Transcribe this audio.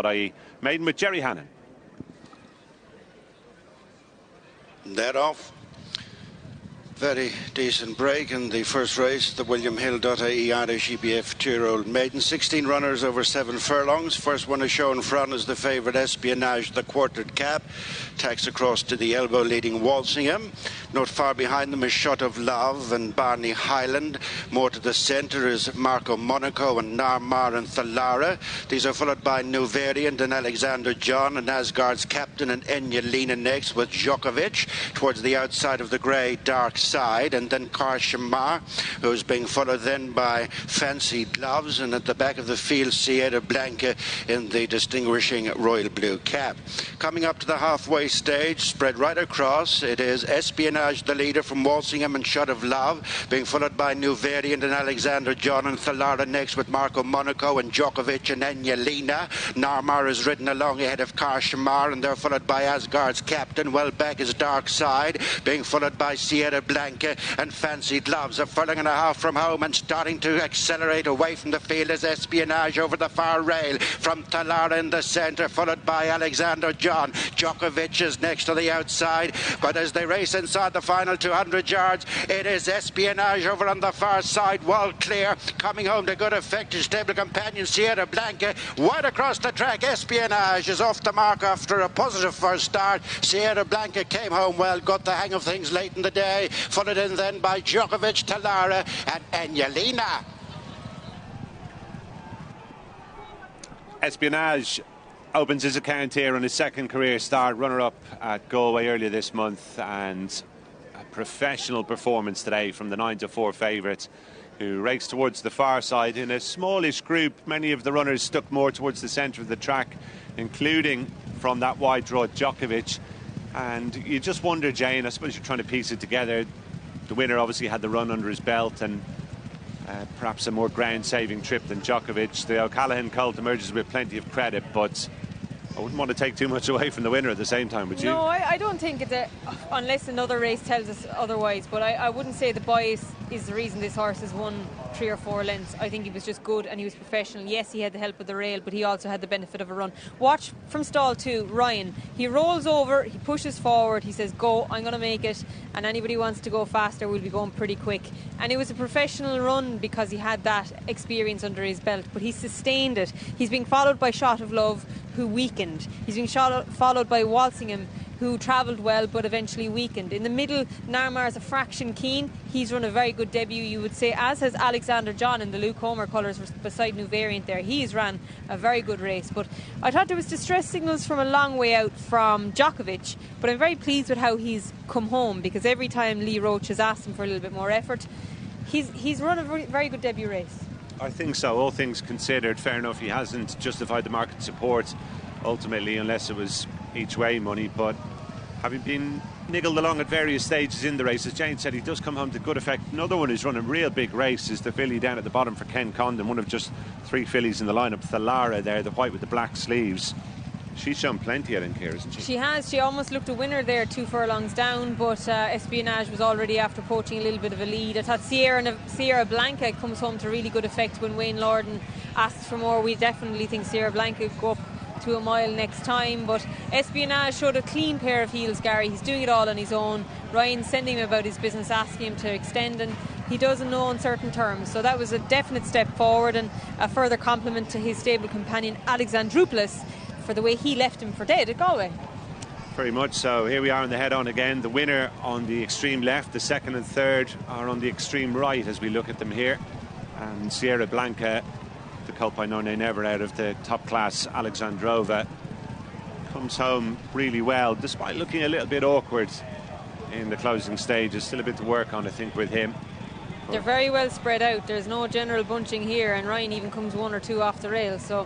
I maiden with Jerry Hannon. That off. Very decent break in the first race, the William Hill.ie Irish EBF 2-year-old maiden. 16 runners over 7 furlongs. First one is shown front as the favourite Espionage, the quartered cap. Tacks across to the elbow, leading Walsingham. Not far behind them is Shot of Love and Barney Highland. More to the centre is Marco Monaco and Narmar and Thalara. These are followed by New Variant and Alexander John and Asgard's Captain and Enya Lena next, with Djokovic towards the outside of the grey dark side, and then Curragh, who's being followed then by Fancy Gloves, and at the back of the field Sierra Blanca in the distinguishing royal blue cap. Coming up to the halfway stage, spread right across, it is Espionage the leader from Walsingham and Shot of Love, being followed by New Variant and Alexander John and Thalara next, with Marco Monaco and Djokovic and Enya Lena. Narmar is ridden along ahead of Curragh, and they're followed by Asgard's Captain. Well back is Dark Side, being followed by Sierra Blanca and Fancy Gloves. A furlong and a half from home and starting to accelerate away from the field is Espionage over the far rail from Thalara in the centre, followed by Alexander John. Djokovic is next to the outside, but as they race inside the final 200 yards, it is Espionage over on the far side, wall clear, coming home to good effect. His stable companion Sierra Blanca wide across the track. Espionage is off the mark after a positive first start. Sierra Blanca came home well, got the hang of things late in the day, followed in then by Djokovic, Thalara and Enya Lena. Espionage opens his account here on his second career start, runner-up at Galway earlier this month, and a professional performance today from the 9-4 favourite, who raced towards the far side in a smallish group. Many of the runners stuck more towards the centre of the track, including from that wide draw Djokovic. And you just wonder, Jane, I suppose you're trying to piece it together. The winner obviously had the run under his belt and perhaps a more ground-saving trip than Djokovic. The O'Callaghan colt emerges with plenty of credit, but I wouldn't want to take too much away from the winner at the same time, would you? No, I don't think it's unless another race tells us otherwise, but I wouldn't say the bias is the reason this horse has won 3 or 4 lengths. I think he was just good and he was professional. Yes, he had the help of the rail, but he also had the benefit of a run. Watch from stall 2, Ryan. He rolls over, he pushes forward, he says, go, I'm going to make it, and anybody who wants to go faster will be going pretty quick. And it was a professional run because he had that experience under his belt, but he sustained it. He's being followed by Shot of Love, who weakened. He's being followed by Walsingham, who travelled well but eventually weakened. In the middle, Narmar's a fraction keen. He's run a very good debut, you would say, as has Alexander John in the Luke Homer colours beside New Variant there. He's ran a very good race, but I thought there was distress signals from a long way out from Djokovic, but I'm very pleased with how he's come home, because every time Lee Roach has asked him for a little bit more effort, he's run a very good debut race. I think so, all things considered. Fair enough, he hasn't justified the market support ultimately, unless it was each way money, but having been niggled along at various stages in the race, as Jane said, he does come home to good effect. Another one who's run a real big race is the filly down at the bottom for Ken Condon, one of just 3 fillies in the lineup. Thalara there, the white with the black sleeves. She's shown plenty, I think, here, isn't she? She has. She almost looked a winner there 2 furlongs down, but Espionage was already after poaching a little bit of a lead. I thought Sierra Blanca comes home to really good effect when Wayne Lorden asked for more. We definitely think Sierra Blanca would go up to a mile next time, but Espionage showed a clean pair of heels, Gary. He's doing it all on his own. Ryan's sending him about his business, asking him to extend, and he does in no uncertain terms. So that was a definite step forward, and a further compliment to his stable companion Alexandroupolis for the way he left him for dead at Galway. Very much so. Here we are in the head-on again. The winner on the extreme left, the second and third are on the extreme right as we look at them here. And Sierra Blanca, the colt by No Nay Never out of the top-class Alexandrova, comes home really well, despite looking a little bit awkward in the closing stages. Still a bit to work on, I think, with him. They're very well spread out. There's no general bunching here, and Ryan even comes 1 or 2 off the rail. So